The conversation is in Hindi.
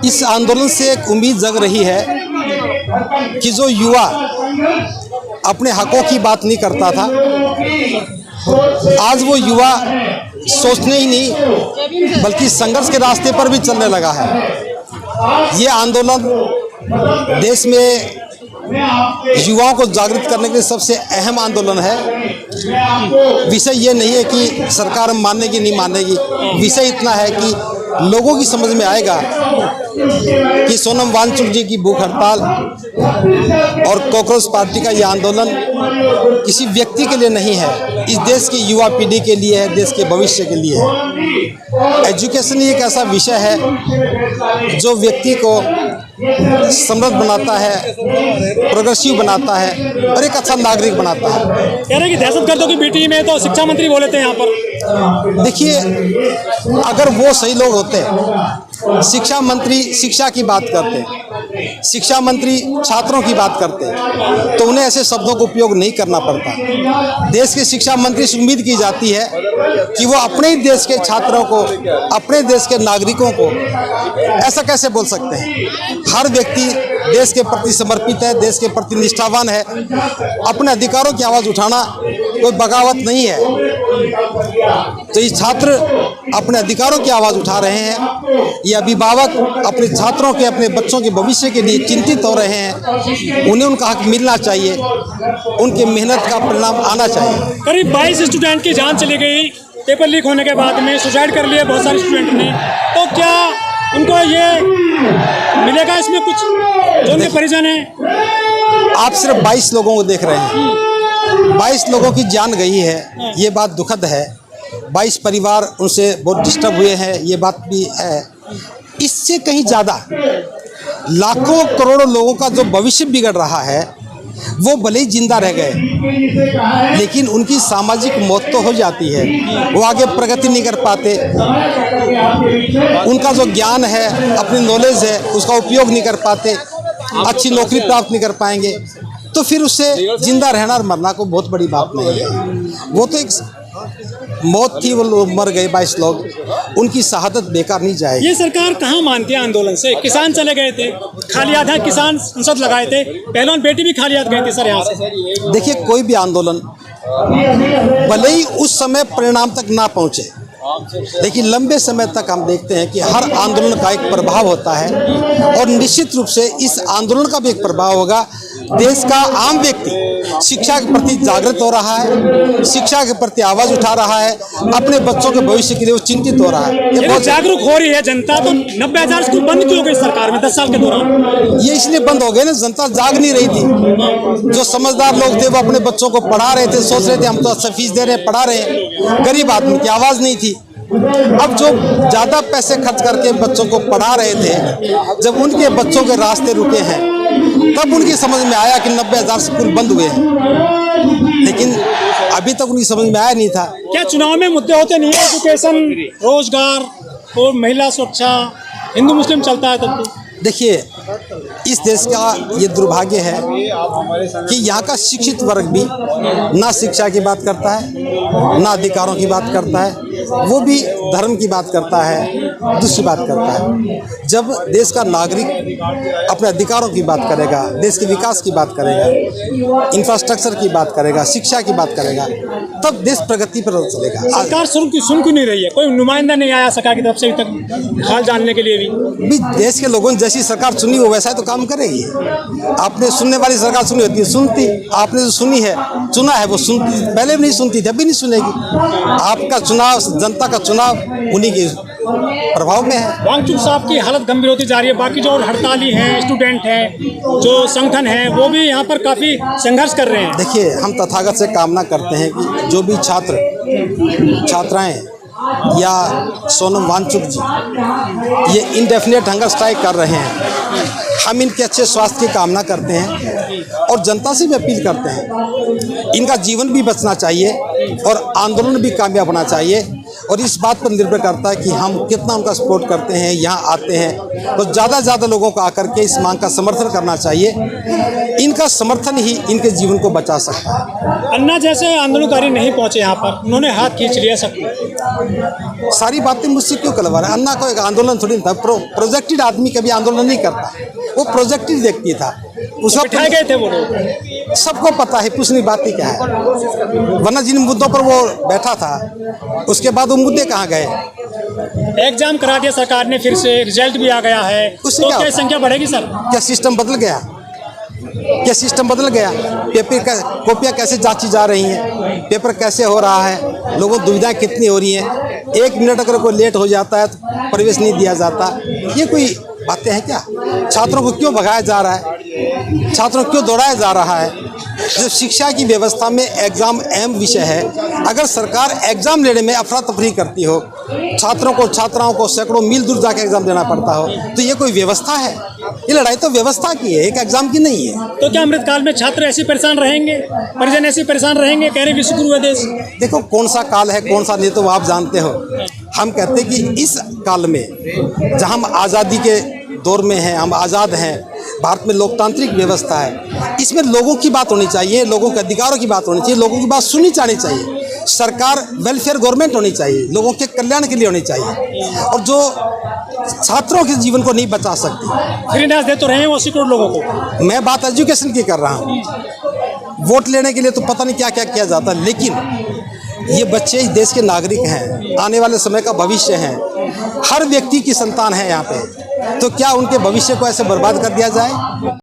इस आंदोलन से एक उम्मीद जग रही है कि जो युवा अपने हकों की बात नहीं करता था, आज वो युवा सोचने ही नहीं बल्कि संघर्ष के रास्ते पर भी चलने लगा है। ये आंदोलन देश में युवाओं को जागृत करने के लिए सबसे अहम आंदोलन है। विषय ये नहीं है कि सरकार मानेगी नहीं मानेगी, विषय इतना है कि लोगों की समझ में आएगा कि सोनम वांगचुक जी की भूख हड़ताल और कॉकरोच पार्टी का यह आंदोलन किसी व्यक्ति के लिए नहीं है, इस देश की युवा पीढ़ी के लिए है, देश के भविष्य के लिए है। एजुकेशन एक ऐसा विषय है जो व्यक्ति को समृद्ध बनाता है, प्रोग्रेसिव बनाता है और एक अच्छा नागरिक बनाता है। कह रहे कि दहशतगर्दों की बेटी में तो शिक्षा मंत्री बोले थे यहाँ पर। देखिए, अगर वो सही लोग होते, शिक्षा मंत्री शिक्षा की बात करते, शिक्षा मंत्री छात्रों की बात करते, तो उन्हें ऐसे शब्दों का उपयोग नहीं करना पड़ता। देश के शिक्षा मंत्री से उम्मीद की जाती है कि वो अपने ही देश के छात्रों को, अपने देश के नागरिकों को ऐसा कैसे बोल सकते हैं। हर व्यक्ति देश के प्रति समर्पित है, देश के प्रति निष्ठावान है। अपने अधिकारों की आवाज़ उठाना कोई बगावत नहीं है। तो ये छात्र अपने अधिकारों की आवाज़ उठा रहे हैं, ये अभिभावक अपने छात्रों के, अपने बच्चों के भविष्य के लिए चिंतित हो रहे हैं। उन्हें उनका हक मिलना चाहिए, उनकी मेहनत का परिणाम आना चाहिए। करीब 22 स्टूडेंट की जान चली गई पेपर लीक होने के बाद में, सुसाइड कर लिया बहुत सारे स्टूडेंट ने, तो क्या उनको ये मिलेगा इसमें कुछ जो उनके परिजन हैं? आप सिर्फ 22 लोगों को देख रहे हैं, 22 लोगों की जान गई है, ये बात दुखद है। 22 परिवार उनसे बहुत डिस्टर्ब हुए हैं, ये बात भी है। इससे कहीं ज़्यादा लाखों करोड़ों लोगों का जो भविष्य बिगड़ रहा है, वो भले ही जिंदा रह गए लेकिन उनकी सामाजिक मौत तो हो जाती है। वो आगे प्रगति नहीं कर पाते, उनका जो ज्ञान है, अपनी नॉलेज है, उसका उपयोग नहीं कर पाते, अच्छी नौकरी प्राप्त नहीं कर पाएंगे, तो फिर उससे जिंदा रहना और मरना को बहुत बड़ी बात नहीं है। वो तो एक मौत थी, वो लोग मर गए 22 लोग, उनकी शहादत बेकार नहीं जाएगी। ये सरकार कहाँ मानती है आंदोलन से? किसान चले गए थे, खाली आधा किसान संसद लगाए थे, पहलवान बेटी भी खाली हाथ गई थी सर यहाँ से। देखिए, कोई भी आंदोलन भले ही उस समय परिणाम तक ना पहुँचे, लेकिन लंबे समय तक हम देखते हैं कि हर आंदोलन का एक प्रभाव होता है और निश्चित रूप से इस आंदोलन का भी एक प्रभाव होगा। देश का आम व्यक्ति शिक्षा के प्रति जागृत हो रहा है, शिक्षा के प्रति आवाज उठा रहा है, अपने बच्चों के भविष्य के लिए वो चिंतित हो रहा है। ये बहुत जागरूक हो रही है जनता। तो 90,000 स्कूल बंद क्यों हो गई सरकार में 10 साल के दौरान? ये इसलिए बंद हो गए ना, जनता जाग नहीं रही थी। जो समझदार लोग थे वो अपने बच्चों को पढ़ा रहे थे, सोच रहे थे हम तो अच्छा फीस दे रहे हैं, पढ़ा रहे हैं। गरीब आदमी की आवाज़ नहीं थी। अब जो ज़्यादा पैसे खर्च करके बच्चों को पढ़ा रहे थे, जब उनके बच्चों के रास्ते रुके हैं, तब उनकी समझ में आया कि 90,000 स्कूल बंद हुए हैं, लेकिन अभी तक उनकी समझ में आया नहीं था। क्या चुनाव में मुद्दे होते नहीं है? एजुकेशन, रोजगार और महिला सुरक्षा, हिंदू मुस्लिम चलता है तब तो। देखिए, इस देश का ये दुर्भाग्य है कि यहाँ का शिक्षित वर्ग भी ना शिक्षा की बात करता है, ना अधिकारों की बात करता है, वो भी धर्म की बात करता है, दूसरी बात करता है। जब देश का नागरिक अपने अधिकारों की बात करेगा, देश के विकास की बात करेगा, इंफ्रास्ट्रक्चर की बात करेगा, शिक्षा की बात करेगा, तब देश प्रगति पर चलेगा। सरकार सुन क्यों नहीं रही है? कोई नुमाइंदा नहीं आया सरकार की तरफ से अभी तक हाल जानने के लिए भी? देश के लोगों ने जैसी सरकार चुनी हो वैसा तो काम करेगी। आपने सुनने वाली सरकार सुनी होती है, सुनती। आपने जो सुनी है, चुना है, वो सुनती। पहले भी नहीं सुनती थी, अभी नहीं सुनेगी। आपका चुनाव, जनता का चुनाव उन्हीं के प्रभाव में है। वांगचुक साहब की हालत गंभीर होती जा रही है। बाकी जो हड़ताली हैं, स्टूडेंट हैं, जो संगठन है, वो भी यहाँ पर काफ़ी संघर्ष कर रहे हैं। देखिए, हम तथागत से कामना करते हैं कि जो भी छात्र छात्राएं या सोनम वांगचुक जी ये इंडेफिनेट हंगर स्ट्राइक कर रहे हैं, हम इनके अच्छे स्वास्थ्य की कामना करते हैं और जनता से भी अपील करते हैं, इनका जीवन भी बचना चाहिए और आंदोलन भी कामयाब होना चाहिए। और इस बात पर निर्भर करता है कि हम कितना उनका सपोर्ट करते हैं, यहाँ आते हैं। तो ज़्यादा से ज़्यादा लोगों को आकर के इस मांग का समर्थन करना चाहिए। इनका समर्थन ही इनके जीवन को बचा सकता है। अन्ना जैसे आंदोलनकारी नहीं पहुंचे यहाँ पर, उन्होंने हाथ खींच लिया सबको। सारी बातें मुझसे क्यों करवा रहे हैं? अन्ना को एक आंदोलन थोड़ी था। प्रोजेक्टेड आदमी कभी आंदोलन नहीं करता, वो प्रोजेक्टेड व्यक्ति था। उस वक्त बिठाए गए थे वो लोग, सबको पता है, पूछने की बात ही क्या है। वरना जिन मुद्दों पर वो बैठा था उसके बाद वो मुद्दे कहाँ गए? एग्जाम करा दिया सरकार ने, फिर से रिजल्ट भी आ गया है, उससे तो क्या क्या होता? संख्या बढ़ेगी सर? क्या सिस्टम बदल गया? क्या सिस्टम बदल गया? पेपर कॉपियाँ कैसे जांची जा रही हैं, पेपर कैसे हो रहा है, लोगों को दुविधाएं कितनी हो रही हैं। 1 मिनट अगर कोई लेट हो जाता है तो प्रवेश नहीं दिया जाता। ये कोई बातें हैं क्या? छात्रों को क्यों भगाया जा रहा है? छात्रों को क्यों दौड़ाया जा रहा है? जब शिक्षा की व्यवस्था में एग्ज़ाम अहम विषय है, अगर सरकार एग्ज़ाम लेने में अफरा तफरी करती हो, छात्रों को छात्राओं को सैकड़ों मील दूर जाकर एग्ज़ाम देना पड़ता हो, तो ये कोई व्यवस्था है? ये लड़ाई तो व्यवस्था की है, एक एग्ज़ाम की नहीं है। तो क्या अमृतकाल में छात्र ऐसे परेशान रहेंगे, परिजन ऐसे परेशान रहेंगे, कह रहे विश्व गुरु है देश? देखो कौन सा काल है, कौन सा नहीं, तो आप जानते हो। हम कहते हैं कि इस काल में जहाँ हम आज़ादी के दौर में हैं, हम आज़ाद हैं, भारत में लोकतांत्रिक व्यवस्था है, इसमें लोगों की बात होनी चाहिए, लोगों के अधिकारों की बात होनी चाहिए, लोगों की बात सुननी जानी चाहिए। सरकार वेलफेयर गवर्नमेंट होनी चाहिए, लोगों के कल्याण के लिए होनी चाहिए, और जो छात्रों के जीवन को नहीं बचा सकती। फ्री न्यास दे तो रहे हैं वो 80 करोड़ लोगों को। मैं बात एजुकेशन की कर रहा हूँ। वोट लेने के लिए तो पता नहीं क्या क्या किया जाता है, लेकिन ये बच्चे इस देश के नागरिक हैं, आने वाले समय का भविष्य हैं, हर व्यक्ति की संतान है यहाँ पे। तो क्या उनके भविष्य को ऐसे बर्बाद कर दिया जाए?